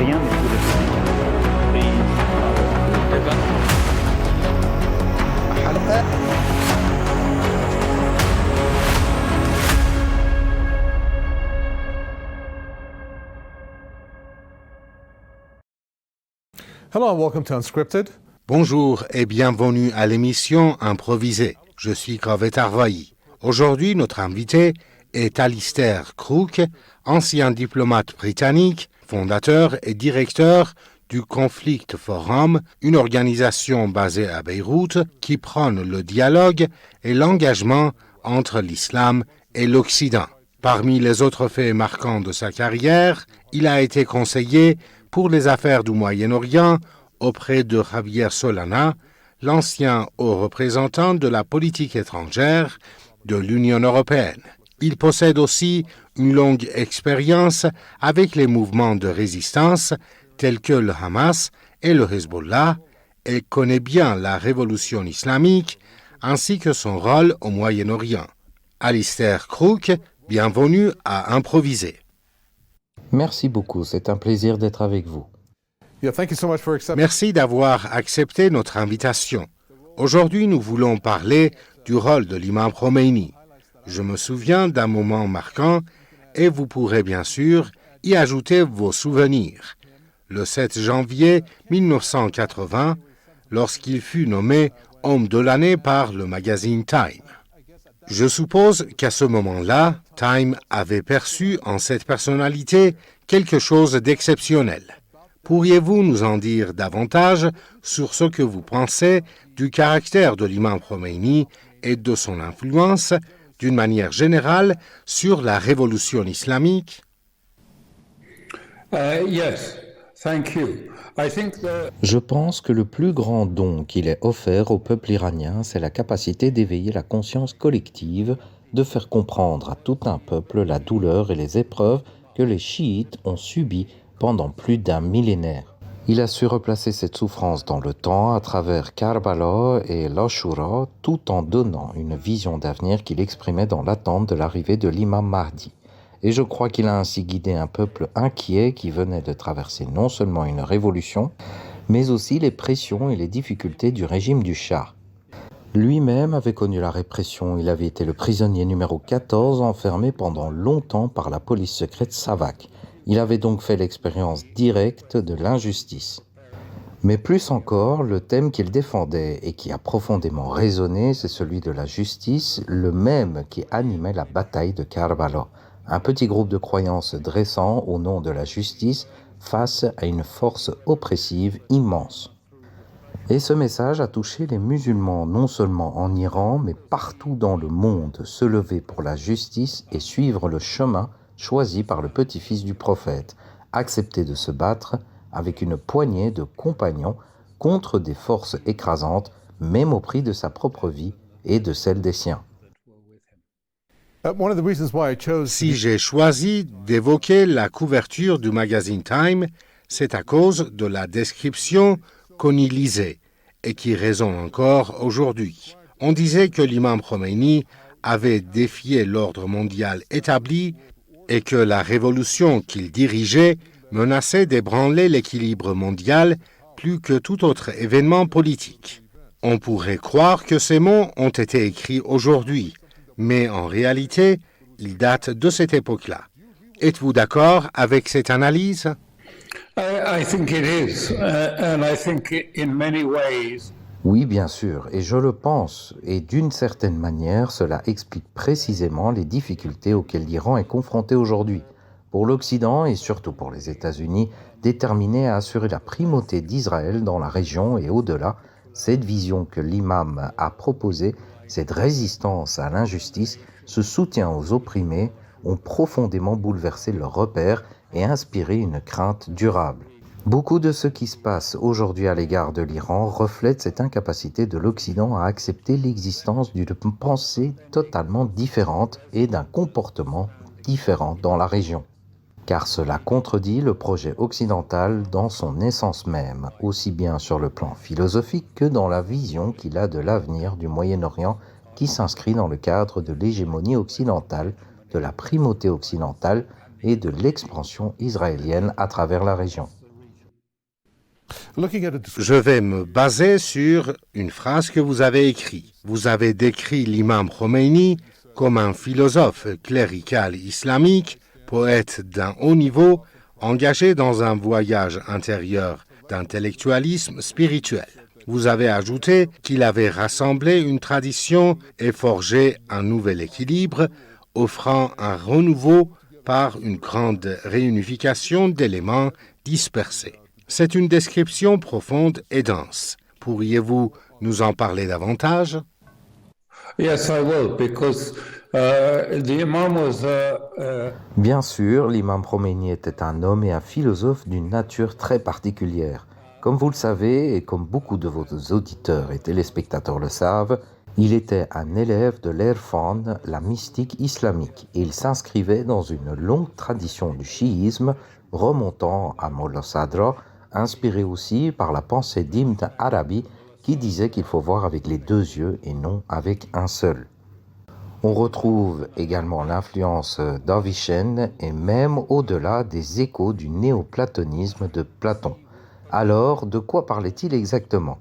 rien n'est plus respecté. Hello and welcome to Unscripted. Bonjour et bienvenue à l'émission Improvisée. Je suis Kravet Arvaï. Aujourd'hui, notre invité est Alistair Crooke, ancien diplomate britannique, fondateur et directeur du Conflict Forum, une organisation basée à Beyrouth qui prône le dialogue et l'engagement entre l'islam et l'Occident. Parmi les autres faits marquants de sa carrière, il a été conseiller pour les affaires du Moyen-Orient auprès de Javier Solana, l'ancien haut représentant de la politique étrangère de l'Union européenne. Il possède aussi une longue expérience avec les mouvements de résistance tels que le Hamas et le Hezbollah et connaît bien la révolution islamique ainsi que son rôle au Moyen-Orient. Alistair Crooke, bienvenue à Improviser. Merci beaucoup, c'est un plaisir d'être avec vous. Yeah, thank you so much for accepting. Merci d'avoir accepté notre invitation. Aujourd'hui, nous voulons parler du rôle de l'imam Khomeini. Je me souviens d'un moment marquant et vous pourrez bien sûr y ajouter vos souvenirs. Le 7 janvier 1980, lorsqu'il fut nommé homme de l'année par le magazine Time. Je suppose qu'à ce moment-là, Time avait perçu en cette personnalité quelque chose d'exceptionnel. Pourriez-vous nous en dire davantage sur ce que vous pensez du caractère de l'imam Khomeini et de son influence, d'une manière générale, sur la révolution islamique? Yes, thank you. Je pense que le plus grand don qu'il ait offert au peuple iranien, c'est la capacité d'éveiller la conscience collective, de faire comprendre à tout un peuple la douleur et les épreuves que les chiites ont subies pendant plus d'un millénaire. Il a su replacer cette souffrance dans le temps à travers Karbala et l'Ashura, tout en donnant une vision d'avenir qu'il exprimait dans l'attente de l'arrivée de l'imam Mahdi. Et je crois qu'il a ainsi guidé un peuple inquiet qui venait de traverser non seulement une révolution, mais aussi les pressions et les difficultés du régime du Shah. Lui-même avait connu la répression, il avait été le prisonnier numéro 14 enfermé pendant longtemps par la police secrète Savak. Il avait donc fait l'expérience directe de l'injustice. Mais plus encore, le thème qu'il défendait et qui a profondément résonné, c'est celui de la justice, le même qui animait la bataille de Karbala. Un petit groupe de croyants se dressant au nom de la justice face à une force oppressive immense. Et ce message a touché les musulmans non seulement en Iran, mais partout dans le monde, se lever pour la justice et suivre le chemin choisi par le petit-fils du prophète, accepter de se battre avec une poignée de compagnons contre des forces écrasantes, même au prix de sa propre vie et de celle des siens. Si j'ai choisi d'évoquer la couverture du magazine Time, c'est à cause de la description qu'on y lisait et qui résonne encore aujourd'hui. On disait que l'imam Khomeini avait défié l'ordre mondial établi et que la révolution qu'il dirigeait menaçait d'ébranler l'équilibre mondial plus que tout autre événement politique. On pourrait croire que ces mots ont été écrits aujourd'hui, mais en réalité, ils datent de cette époque-là. Êtes-vous d'accord avec cette analyse? I think it is, and I think in many ways. Oui, bien sûr, et je le pense, et d'une certaine manière, cela explique précisément les difficultés auxquelles l'Iran est confronté aujourd'hui. Pour l'Occident, et surtout pour les États-Unis, déterminés à assurer la primauté d'Israël dans la région et au-delà, cette vision que l'imam a proposée, cette résistance à l'injustice, ce soutien aux opprimés, ont profondément bouleversé leurs repères et inspiré une crainte durable. Beaucoup de ce qui se passe aujourd'hui à l'égard de l'Iran reflète cette incapacité de l'Occident à accepter l'existence d'une pensée totalement différente et d'un comportement différent dans la région. Car cela contredit le projet occidental dans son essence même, aussi bien sur le plan philosophique que dans la vision qu'il a de l'avenir du Moyen-Orient qui s'inscrit dans le cadre de l'hégémonie occidentale, de la primauté occidentale et de l'expansion israélienne à travers la région. Looking at a Je vais me baser sur une phrase que vous avez écrite. Vous avez décrit l'imam Khomeini comme un philosophe clérical islamique, poète d'un haut niveau, engagé dans un voyage intérieur d'intellectualisme spirituel. Vous avez ajouté qu'il avait rassemblé une tradition et forgé un nouvel équilibre, offrant un renouveau par une grande réunification d'éléments dispersés. C'est une description profonde et dense. Pourriez-vous nous en parler davantage? Yes, I will, because the Imam was Bien sûr, l'imam Khomeini était un homme et un philosophe d'une nature très particulière. Comme vous le savez, et comme beaucoup de vos auditeurs et téléspectateurs le savent, il était un élève de l'Irfan, la mystique islamique, et il s'inscrivait dans une longue tradition du chiisme remontant à Mollah Sadra, inspiré aussi par la pensée d'Ibn Arabi qui disait qu'il faut voir avec les deux yeux et non avec un seul. On retrouve également l'influence d'Avicenne et même au-delà des échos du néoplatonisme de Platon. Alors, de quoi parlait-il exactement?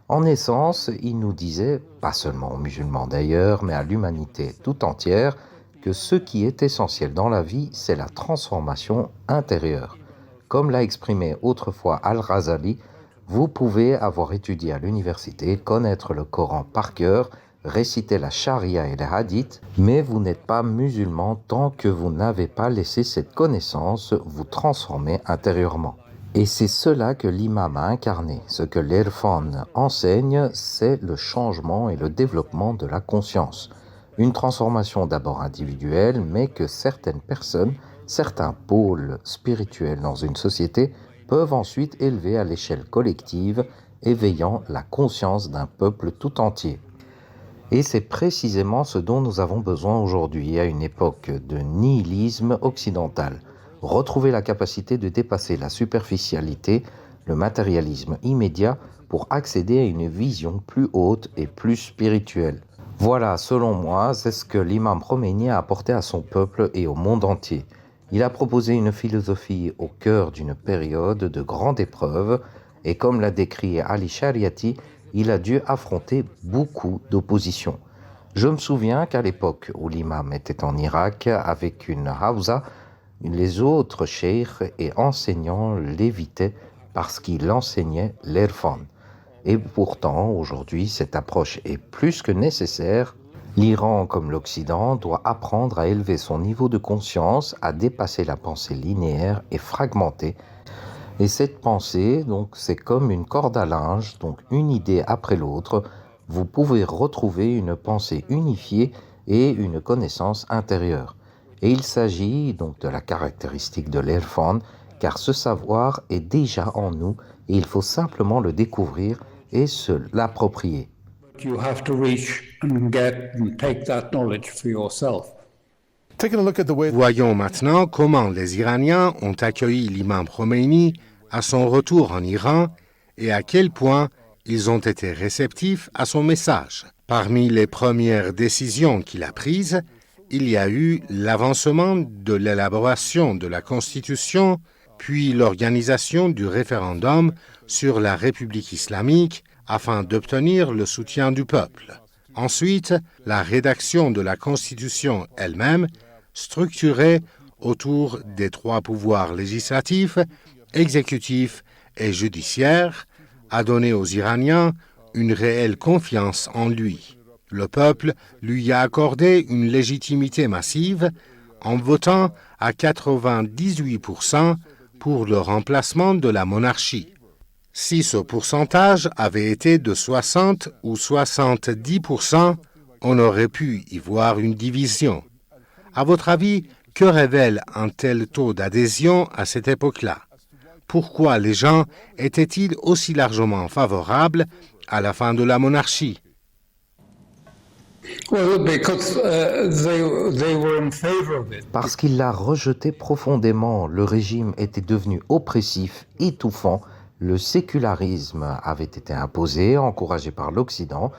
En essence, il nous disait, pas seulement aux musulmans d'ailleurs, mais à l'humanité tout entière, que ce qui est essentiel dans la vie, c'est la transformation intérieure. Comme l'a exprimé autrefois Al-Ghazali, vous pouvez avoir étudié à l'université, connaître le Coran par cœur, réciter la charia et les hadiths, mais vous n'êtes pas musulman tant que vous n'avez pas laissé cette connaissance vous transformer intérieurement. Et c'est cela que l'imam a incarné. Ce que l'Irfan enseigne, c'est le changement et le développement de la conscience. Une transformation d'abord individuelle, mais que certaines personnes, certains pôles spirituels dans une société peuvent ensuite élever à l'échelle collective, éveillant la conscience d'un peuple tout entier. Et c'est précisément ce dont nous avons besoin aujourd'hui, à une époque de nihilisme occidental. Retrouver la capacité de dépasser la superficialité, le matérialisme immédiat, pour accéder à une vision plus haute et plus spirituelle. Voilà, selon moi, c'est ce que l'imam Khomeini a apporté à son peuple et au monde entier. Il a proposé une philosophie au cœur d'une période de grande épreuve, et comme l'a décrit Ali Shariati, il a dû affronter beaucoup d'opposition. Je me souviens qu'à l'époque où l'imam était en Irak avec une hawza, les autres cheikhs et enseignants l'évitaient parce qu'il enseignait l'Irfan. Et pourtant, aujourd'hui, cette approche est plus que nécessaire. L'Iran, comme l'Occident, doit apprendre à élever son niveau de conscience, à dépasser la pensée linéaire et fragmentée. Et cette pensée, donc, c'est comme une corde à linge, donc une idée après l'autre. Vous pouvez retrouver une pensée unifiée et une connaissance intérieure. Et il s'agit donc de la caractéristique de l'Irfan, car ce savoir est déjà en nous et il faut simplement le découvrir et se l'approprier. you have to reach and get and take that knowledge for yourself. Taking a look at the way Voyons maintenant comment les Iraniens ont accueilli l'imam Khomeini à son retour en Iran et à quel point ils ont été réceptifs à son message. Parmi les premières décisions qu'il a prises, il y a eu l'avancement de l'élaboration de la Constitution, puis l'organisation du référendum sur la République islamique afin d'obtenir le soutien du peuple. Ensuite, la rédaction de la Constitution elle-même, structurée autour des trois pouvoirs législatifs, exécutifs et judiciaires, a donné aux Iraniens une réelle confiance en lui. Le peuple lui a accordé une légitimité massive en votant à 98% pour le remplacement de la monarchie. Si ce pourcentage avait été de 60 ou 70%, on aurait pu y voir une division. À votre avis, que révèle un tel taux d'adhésion à cette époque-là? Pourquoi les gens étaient-ils aussi largement favorables à la fin de la monarchie? Well, because they were in favor of it. Parce qu'il l'a rejeté profondément, le régime était devenu oppressif, étouffant, le sécularisme avait été imposé, encouragé par l'Occident,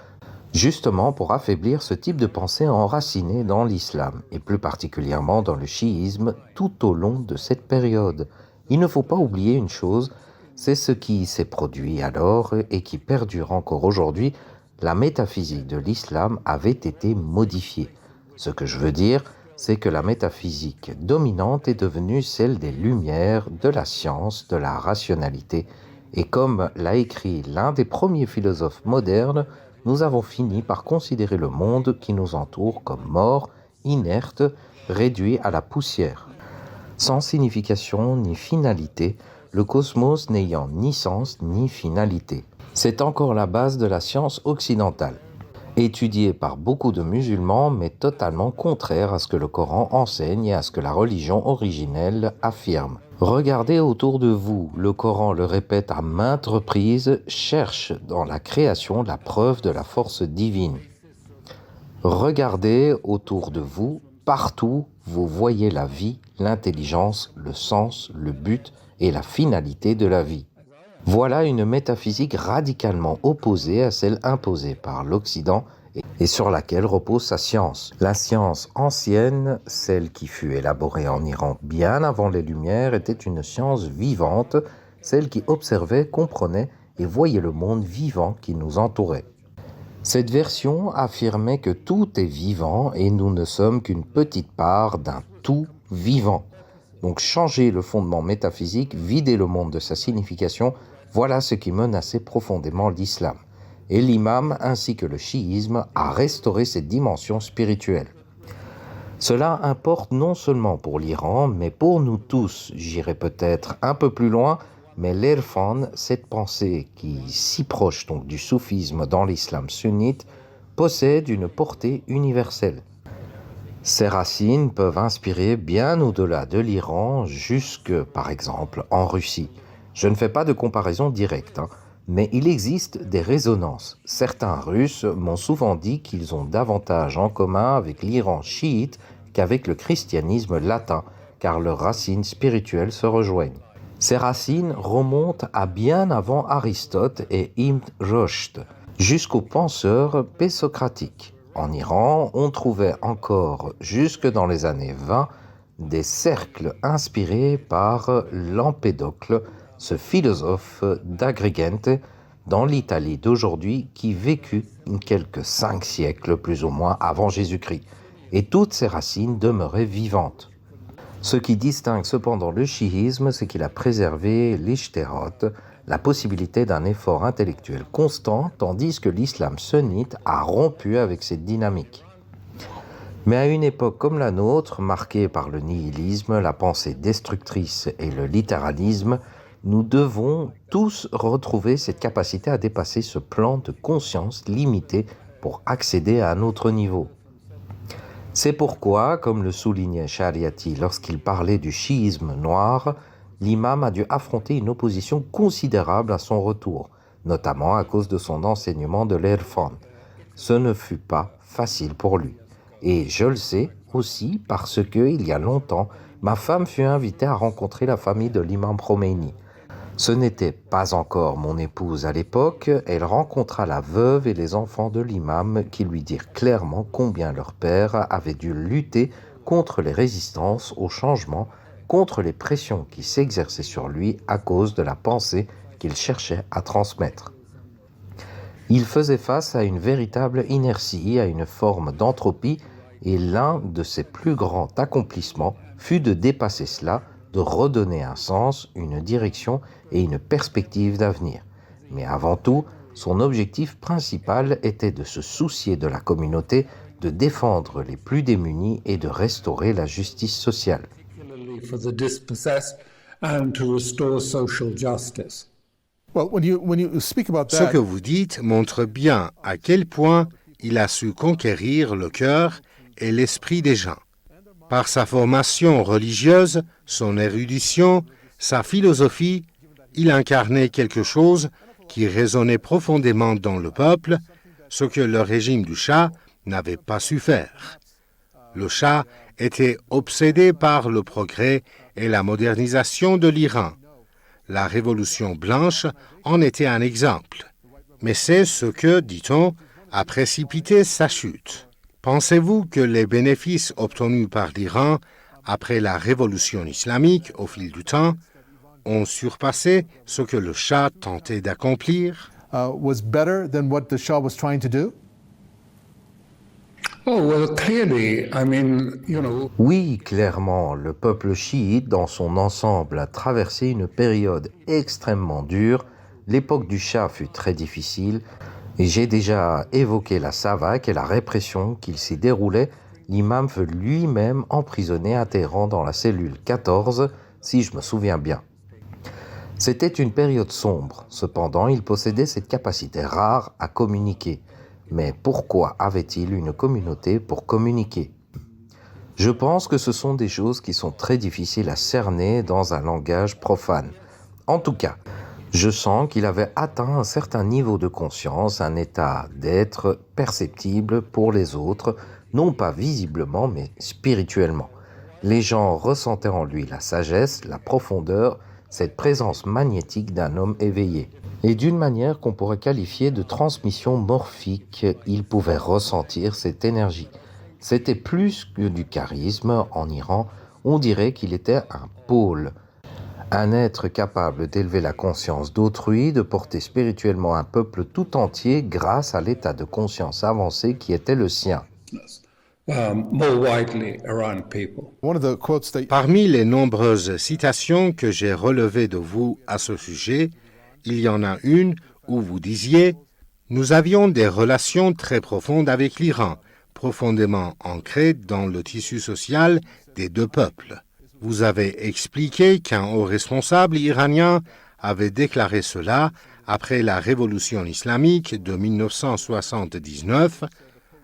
justement pour affaiblir ce type de pensée enracinée dans l'islam, et plus particulièrement dans le chiisme tout au long de cette période. Il ne faut pas oublier une chose, C'est ce qui s'est produit alors et qui perdure encore aujourd'hui. La métaphysique de l'islam avait été modifiée. Ce que je veux dire, c'est que la métaphysique dominante est devenue celle des lumières, de la science, de la rationalité. Et comme l'a écrit l'un des premiers philosophes modernes, nous avons fini par considérer le monde qui nous entoure comme mort, inerte, réduit à la poussière. Sans signification ni finalité, le cosmos n'ayant ni sens ni finalité. C'est encore la base de la science occidentale, étudiée par beaucoup de musulmans, mais totalement contraire à ce que le Coran enseigne et à ce que la religion originelle affirme. Regardez autour de vous, le Coran le répète à maintes reprises, cherche dans la création la preuve de la force divine. Regardez autour de vous, partout, vous voyez la vie, l'intelligence, le sens, le but et la finalité de la vie. Voilà une métaphysique radicalement opposée à celle imposée par l'Occident et sur laquelle repose sa science. La science ancienne, celle qui fut élaborée en Iran bien avant les Lumières, était une science vivante, celle qui observait, comprenait et voyait le monde vivant qui nous entourait. Cette version affirmait que tout est vivant et nous ne sommes qu'une petite part d'un tout vivant. Donc changer le fondement métaphysique, vider le monde de sa signification, voilà ce qui menaçait profondément l'islam. Et l'imam ainsi que le chiisme a restauré cette dimension spirituelle. Cela importe non seulement pour l'Iran, mais pour nous tous. J'irai peut-être un peu plus loin, mais l'Irfan, cette pensée qui est si proche donc du soufisme dans l'islam sunnite, possède une portée universelle. Ses racines peuvent inspirer bien au-delà de l'Iran, jusque par exemple en Russie. Je ne fais pas de comparaison directe, mais il existe des résonances. Certains Russes m'ont souvent dit qu'ils ont davantage en commun avec l'Iran chiite qu'avec le christianisme latin, car leurs racines spirituelles se rejoignent. Ces racines remontent à bien avant Aristote et Ibn Rushd, jusqu'aux penseurs présocratiques. En Iran, on trouvait encore, jusque dans les années 20, des cercles inspirés par l'Empédocle, ce philosophe d'Agrigente, dans l'Italie d'aujourd'hui, qui vécut quelques 5 siècles plus ou moins avant Jésus-Christ. Et toutes ces racines demeuraient vivantes. Ce qui distingue cependant le chiisme, c'est qu'il a préservé l'ijtihad, la possibilité d'un effort intellectuel constant, tandis que l'islam sunnite a rompu avec cette dynamique. Mais à une époque comme la nôtre, marquée par le nihilisme, la pensée destructrice et le littéralisme, nous devons tous retrouver cette capacité à dépasser ce plan de conscience limité pour accéder à un autre niveau. C'est pourquoi, comme le soulignait Shariati lorsqu'il parlait du chiisme noir, l'imam a dû affronter une opposition considérable à son retour, notamment à cause de son enseignement de l'Irfan. Ce ne fut pas facile pour lui. Et je le sais aussi parce que, il y a longtemps, ma femme fut invitée à rencontrer la famille de l'imam Khomeini. Ce n'était pas encore mon épouse à l'époque, elle rencontra la veuve et les enfants de l'imam qui lui dirent clairement combien leur père avait dû lutter contre les résistances au changement, contre les pressions qui s'exerçaient sur lui à cause de la pensée qu'il cherchait à transmettre. Il faisait face à une véritable inertie, à une forme d'entropie, et l'un de ses plus grands accomplissements fut de dépasser cela, de redonner un sens, une direction et une perspective d'avenir. Mais avant tout, son objectif principal était de se soucier de la communauté, de défendre les plus démunis et de restaurer la justice sociale. For the dispossessed and to restore social justice. Well, when you speak about Ce that, que vous dites montre bien à quel point il a su conquérir le cœur et l'esprit des gens. Par sa formation religieuse, son érudition, sa philosophie, il incarnait quelque chose qui résonnait profondément dans le peuple, ce que le régime du Shah n'avait pas su faire. Le Shah était obsédé par le progrès et la modernisation de l'Iran. La Révolution blanche en était un exemple. Mais c'est ce que, dit-on, a précipité sa chute. Pensez-vous que les bénéfices obtenus par l'Iran après la révolution islamique au fil du temps ont surpassé ce que le Shah tentait d'accomplir? Was better than what the Shah was trying to do? Oh, well, clearly, I mean, you know, Oui, clairement, le peuple chiite dans son ensemble a traversé une période extrêmement dure. L'époque du Shah fut très difficile et j'ai déjà évoqué la SAVAK et la répression qu'il s'y déroulait. L'imam fut lui-même emprisonné à Téhéran dans la cellule 14, si je me souviens bien. C'était une période sombre, cependant il possédait cette capacité rare à communiquer. Mais pourquoi avait-il une communauté pour communiquer? Je pense que ce sont des choses qui sont très difficiles à cerner dans un langage profane. En tout cas, je sens qu'il avait atteint un certain niveau de conscience, un état d'être perceptible pour les autres, non pas visiblement mais spirituellement. Les gens ressentaient en lui la sagesse, la profondeur, cette présence magnétique d'un homme éveillé. Et d'une manière qu'on pourrait qualifier de transmission morphique, il pouvait ressentir cette énergie. C'était plus que du charisme en Iran, on dirait qu'il était un pôle. Un être capable d'élever la conscience d'autrui, de porter spirituellement un peuple tout entier grâce à l'état de conscience avancé qui était le sien. more widely around people. One of the quotes that Parmi les nombreuses citations que j'ai relevées de vous à ce sujet, il y en a une où vous disiez « Nous avions des relations très profondes avec l'Iran, profondément ancrées dans le tissu social des deux peuples. » Vous avez expliqué qu'un haut responsable iranien avait déclaré cela après la révolution islamique de 1979,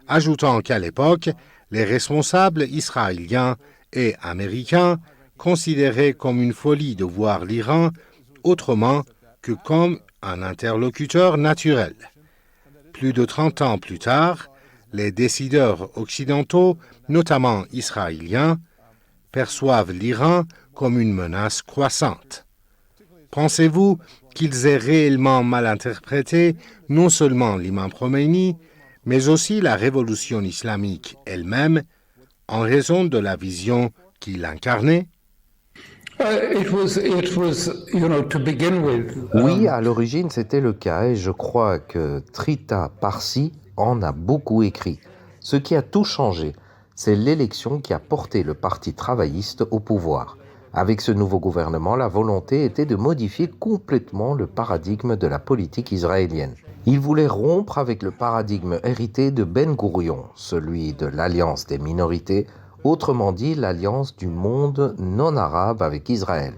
ajoutant qu'à l'époque, les responsables israéliens et américains considéraient comme une folie de voir l'Iran autrement que comme un interlocuteur naturel. Plus de 30 ans plus tard, les décideurs occidentaux, notamment israéliens, perçoivent l'Iran comme une menace croissante. Pensez-vous qu'ils aient réellement mal interprété non seulement l'imam Khomeini, mais aussi la révolution islamique elle-même, en raison de la vision qu'il incarnait? It was, you know, to begin with. Oui, à l'origine c'était le cas et je crois que Trita Parsi en a beaucoup écrit. Ce qui a tout changé, c'est l'élection qui a porté le Parti travailliste au pouvoir. Avec ce nouveau gouvernement, la volonté était de modifier complètement le paradigme de la politique israélienne. Il voulait rompre avec le paradigme hérité de Ben Gourion, celui de l'alliance des minorités, autrement dit l'alliance du monde non arabe avec Israël.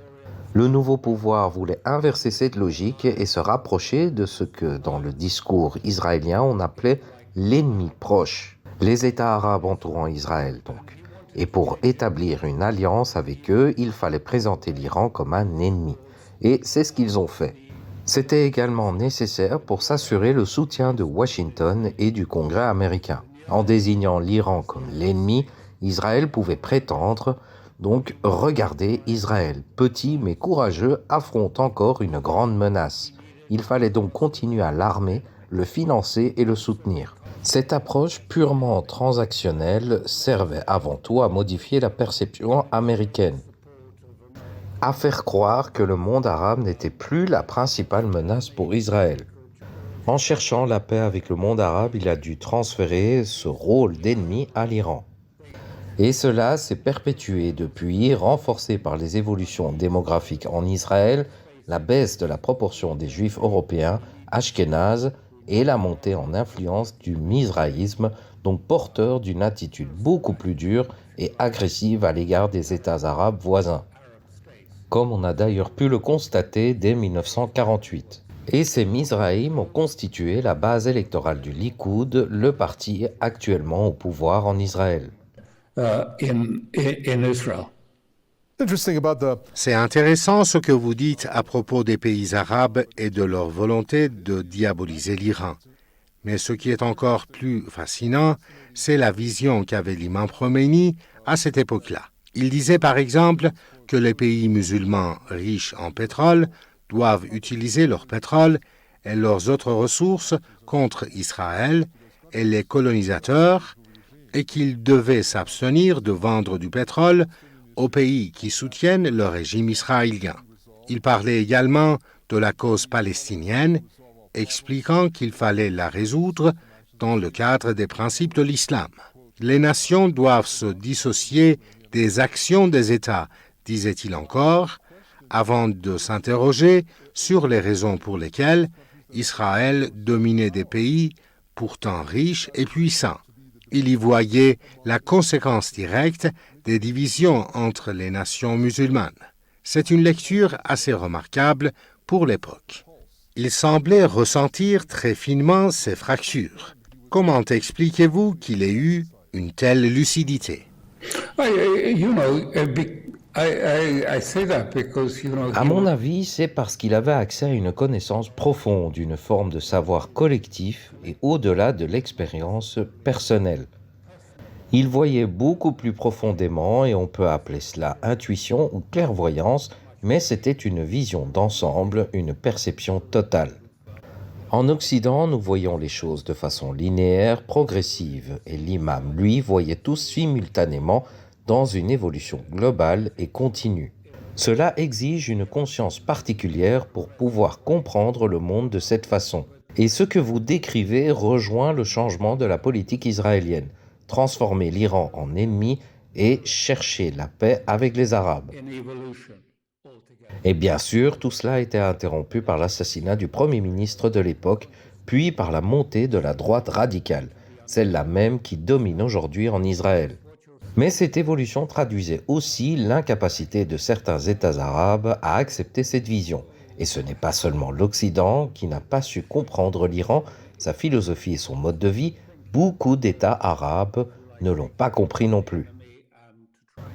Le nouveau pouvoir voulait inverser cette logique et se rapprocher de ce que, dans le discours israélien, on appelait l'ennemi proche, les États arabes entourant Israël donc. Et pour établir une alliance avec eux, il fallait présenter l'Iran comme un ennemi. Et c'est ce qu'ils ont fait. C'était également nécessaire pour s'assurer le soutien de Washington et du Congrès américain. En désignant l'Iran comme l'ennemi, Israël pouvait prétendre, donc regardez Israël, petit mais courageux, affronte encore une grande menace. Il fallait donc continuer à l'armer, le financer et le soutenir. Cette approche purement transactionnelle servait avant tout à modifier la perception américaine, à faire croire que le monde arabe n'était plus la principale menace pour Israël. En cherchant la paix avec le monde arabe, il a dû transférer ce rôle d'ennemi à l'Iran. Et cela s'est perpétué depuis, renforcé par les évolutions démographiques en Israël, la baisse de la proportion des Juifs européens, ashkénazes, et la montée en influence du mizraïsme, donc porteur d'une attitude beaucoup plus dure et agressive à l'égard des États arabes voisins, comme on a d'ailleurs pu le constater dès 1948. Et ces Mizraïm ont constitué la base électorale du Likoud, le parti actuellement au pouvoir en Israël. In Israel. interesting about the C'est intéressant ce que vous dites à propos des pays arabes et de leur volonté de diaboliser l'Iran. Mais ce qui est encore plus fascinant, c'est la vision qu'avait l'imam Khomeini à cette époque-là. Il disait par exemple que les pays musulmans riches en pétrole doivent utiliser leur pétrole et leurs autres ressources contre Israël et les colonisateurs et qu'ils devaient s'abstenir de vendre du pétrole aux pays qui soutiennent le régime israélien. Il parlait également de la cause palestinienne, expliquant qu'il fallait la résoudre dans le cadre des principes de l'islam. Les nations doivent se dissocier des actions des États, disait-il encore, avant de s'interroger sur les raisons pour lesquelles Israël dominait des pays pourtant riches et puissants. Il y voyait la conséquence directe des divisions entre les nations musulmanes. C'est une lecture assez remarquable pour l'époque. Il semblait ressentir très finement ces fractures. Comment expliquez-vous qu'il ait eu une telle lucidité? I say that because, À mon avis, c'est parce qu'il avait accès à une connaissance profonde, une forme de savoir collectif et au-delà de l'expérience personnelle. Il voyait beaucoup plus profondément et on peut appeler cela intuition ou clairvoyance, mais c'était une vision d'ensemble, une perception totale. En Occident, nous voyons les choses de façon linéaire, progressive, et l'imam, lui, voyait tout simultanément dans une évolution globale et continue. Cela exige une conscience particulière pour pouvoir comprendre le monde de cette façon. Et ce que vous décrivez rejoint le changement de la politique israélienne, transformer l'Iran en ennemi et chercher la paix avec les Arabes. Et bien sûr, tout cela a été interrompu par l'assassinat du Premier ministre de l'époque, puis par la montée de la droite radicale, celle-là même qui domine aujourd'hui en Israël. Mais cette évolution traduisait aussi l'incapacité de certains États arabes à accepter cette vision. Et ce n'est pas seulement l'Occident qui n'a pas su comprendre l'Iran, sa philosophie et son mode de vie, beaucoup d'États arabes ne l'ont pas compris non plus.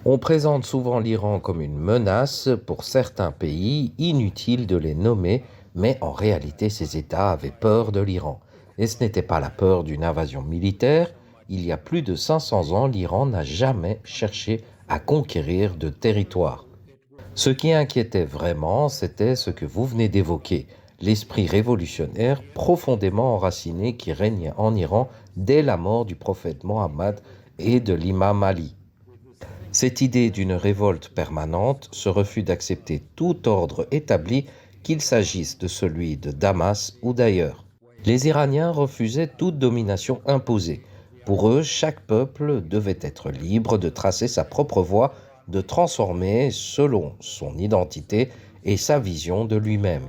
On présente souvent l'Iran comme une menace pour certains pays, inutile de les nommer, mais en réalité ces États avaient peur de l'Iran. Et ce n'était pas la peur d'une invasion militaire. Il y a plus de 500 ans, l'Iran n'a jamais cherché à conquérir de territoire. Ce qui inquiétait vraiment, c'était ce que vous venez d'évoquer, l'esprit révolutionnaire profondément enraciné qui régnait en Iran dès la mort du prophète Mohammed et de l'imam Ali. Cette idée d'une révolte permanente, ce refus d'accepter tout ordre établi, qu'il s'agisse de celui de Damas ou d'ailleurs. Les Iraniens refusaient toute domination imposée. Pour eux, chaque peuple devait être libre de tracer sa propre voie, de transformer selon son identité et sa vision de lui-même.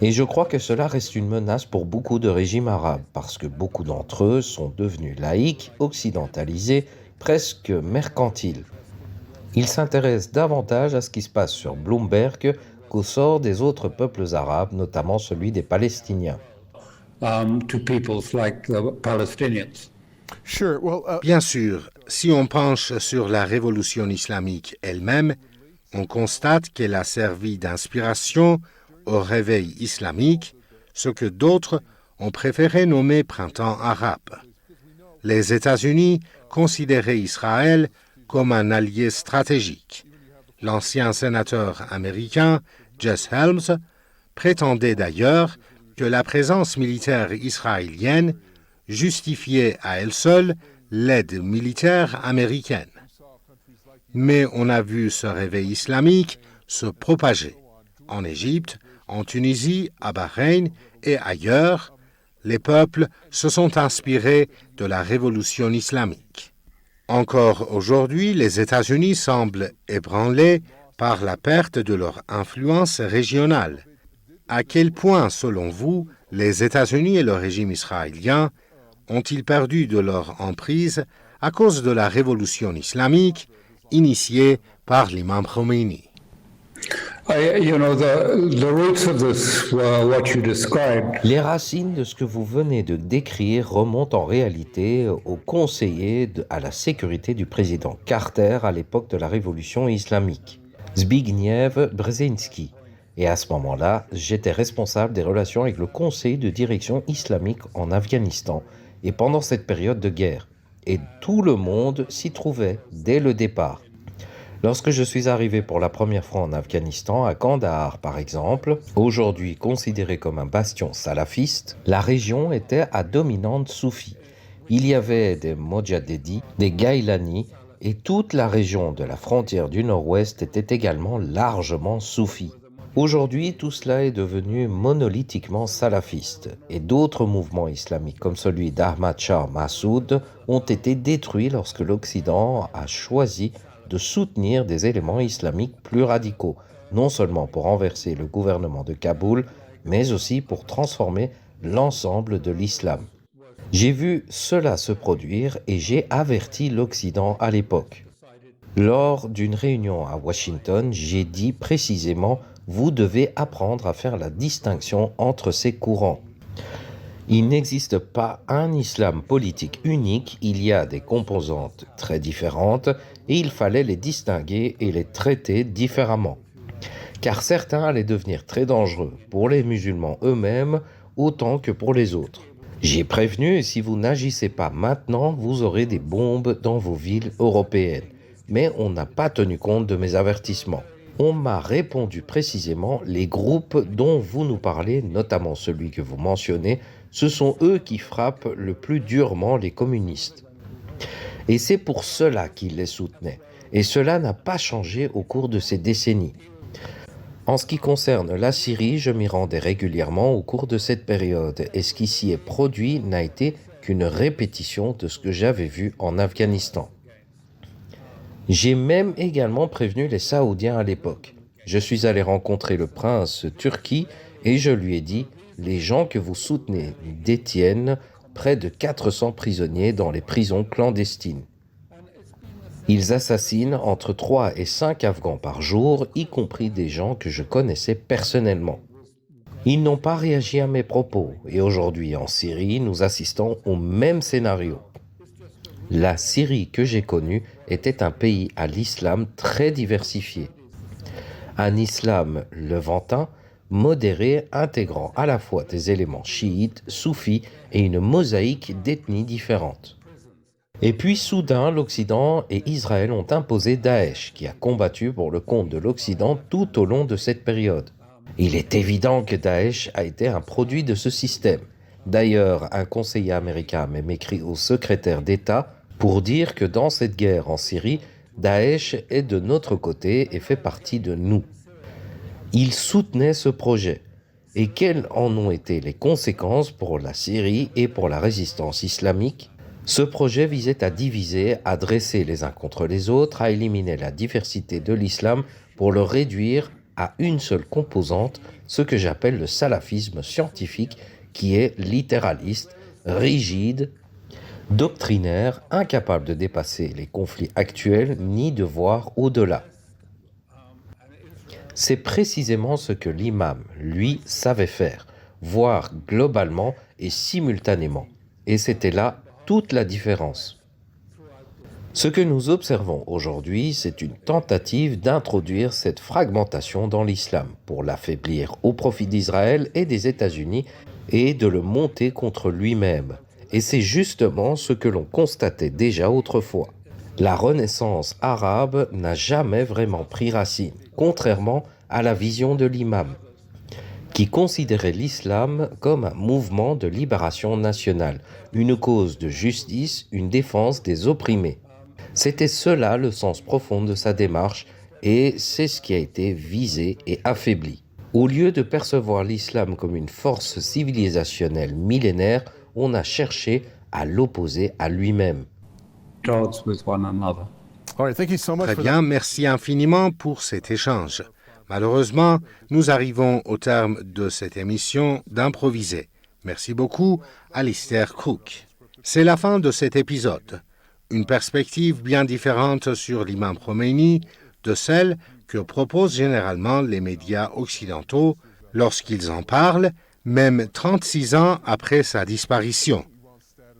Et je crois que cela reste une menace pour beaucoup de régimes arabes, parce que beaucoup d'entre eux sont devenus laïcs, occidentalisés, presque mercantiles. Ils s'intéressent davantage à ce qui se passe sur Bloomberg qu'au sort des autres peuples arabes, notamment celui des Palestiniens. To peoples like the Palestinians. Sure. Well, Bien sûr, si on penche sur la révolution islamique elle-même, on constate qu'elle a servi d'inspiration au réveil islamique, ce que d'autres ont préféré nommer printemps arabe. Les États-Unis considéraient Israël comme un allié stratégique. L'ancien sénateur américain Jesse Helms prétendait d'ailleurs que la présence militaire israélienne justifiait à elle seule l'aide militaire américaine. Mais on a vu ce réveil islamique se propager. En Égypte, en Tunisie, à Bahreïn et ailleurs, les peuples se sont inspirés de la révolution islamique. Encore aujourd'hui, les États-Unis semblent ébranlés par la perte de leur influence régionale. À quel point, selon vous, les États-Unis et le régime israélien ont-ils perdu de leur emprise à cause de la révolution islamique initiée par l'imam Khomeini? The roots of this were what you described. Les racines de ce que vous venez de décrire remontent en réalité au conseiller à la sécurité du président Carter à l'époque de la révolution islamique, Zbigniew Brzezinski. Et à ce moment-là, j'étais responsable des relations avec le conseil de direction islamique en Afghanistan et pendant cette période de guerre. Et tout le monde s'y trouvait dès le départ. Lorsque je suis arrivé pour la première fois en Afghanistan, à Kandahar par exemple, aujourd'hui considéré comme un bastion salafiste, la région était à dominante soufie. Il y avait des Mojaddedi, des Gailani, et toute la région de la frontière du nord-ouest était également largement soufie. Aujourd'hui, tout cela est devenu monolithiquement salafiste et d'autres mouvements islamiques comme celui d'Ahmad Shah Massoud ont été détruits lorsque l'Occident a choisi de soutenir des éléments islamiques plus radicaux, non seulement pour renverser le gouvernement de Kaboul, mais aussi pour transformer l'ensemble de l'islam. J'ai vu cela se produire et j'ai averti l'Occident à l'époque. Lors d'une réunion à Washington, j'ai dit précisément « Vous devez apprendre à faire la distinction entre ces courants. Il n'existe pas un islam politique unique, il y a des composantes très différentes et il fallait les distinguer et les traiter différemment. Car certains allaient devenir très dangereux pour les musulmans eux-mêmes autant que pour les autres. J'ai prévenu et si vous n'agissez pas maintenant, vous aurez des bombes dans vos villes européennes. Mais on n'a pas tenu compte de mes avertissements. On m'a répondu précisément, les groupes dont vous nous parlez, notamment celui que vous mentionnez, ce sont eux qui frappent le plus durement les communistes. Et c'est pour cela qu'ils les soutenaient. Et cela n'a pas changé au cours de ces décennies. En ce qui concerne la Syrie, je m'y rendais régulièrement au cours de cette période, et ce qui s'y est produit n'a été qu'une répétition de ce que j'avais vu en Afghanistan. J'ai même également prévenu les Saoudiens à l'époque. Je suis allé rencontrer le prince Turki et je lui ai dit « Les gens que vous soutenez détiennent près de 400 prisonniers dans les prisons clandestines. Ils assassinent entre 3 et 5 Afghans par jour, y compris des gens que je connaissais personnellement. Ils n'ont pas réagi à mes propos et aujourd'hui en Syrie, nous assistons au même scénario. La Syrie que j'ai connue était un pays à l'islam très diversifié. Un islam levantin, modéré, intégrant à la fois des éléments chiites, soufis et une mosaïque d'ethnies différentes. Et puis soudain, l'Occident et Israël ont imposé Daesh, qui a combattu pour le compte de l'Occident tout au long de cette période. Il est évident que Daesh a été un produit de ce système. D'ailleurs, un conseiller américain a même écrit au secrétaire d'État pour dire que dans cette guerre en Syrie, Daesh est de notre côté et fait partie de nous. Il soutenait ce projet. Et quelles en ont été les conséquences pour la Syrie et pour la résistance islamique ? Ce projet visait à diviser, à dresser les uns contre les autres, à éliminer la diversité de l'islam pour le réduire à une seule composante, ce que j'appelle le salafisme scientifique, qui est littéraliste, rigide, doctrinaire, incapable de dépasser les conflits actuels ni de voir au-delà. C'est précisément ce que l'imam, lui, savait faire, voir globalement et simultanément. Et c'était là toute la différence. Ce que nous observons aujourd'hui, c'est une tentative d'introduire cette fragmentation dans l'islam pour l'affaiblir au profit d'Israël et des États-Unis et de le monter contre lui-même. Et c'est justement ce que l'on constatait déjà autrefois. La Renaissance arabe n'a jamais vraiment pris racine, contrairement à la vision de l'imam, qui considérait l'islam comme un mouvement de libération nationale, une cause de justice, une défense des opprimés. C'était cela le sens profond de sa démarche et c'est ce qui a été visé et affaibli. Au lieu de percevoir l'islam comme une force civilisationnelle millénaire, on a cherché à l'opposer à lui-même. Gods with one another. All right, thank you so much Très for bien, merci infiniment pour cet échange. Malheureusement, nous arrivons au terme de cette émission d'Improviser. Merci beaucoup, Alistair Crook. C'est la fin de cet épisode. Une perspective bien différente sur l'imam Khomeini de celle que proposent généralement les médias occidentaux lorsqu'ils en parlent, même 36 ans après sa disparition.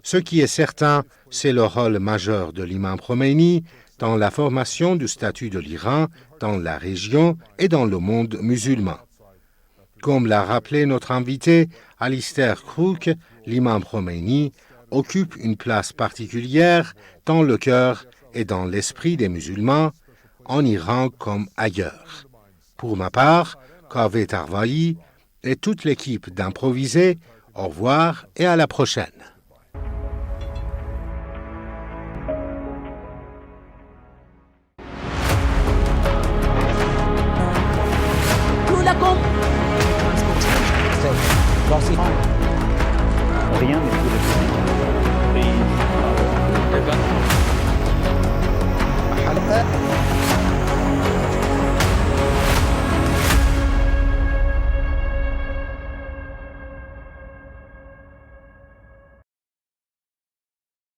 Ce qui est certain, c'est le rôle majeur de l'imam Khomeini dans la formation du statut de l'Iran, dans la région et dans le monde musulman. Comme l'a rappelé notre invité, Alistair Crook, l'imam Khomeini occupe une place particulière dans le cœur et dans l'esprit des musulmans, en Iran comme ailleurs. Pour ma part, Kaveh Tarvayi et toute l'équipe d'Improviser, au revoir et à la prochaine. Rien n'est bouleversé. Please. حلقة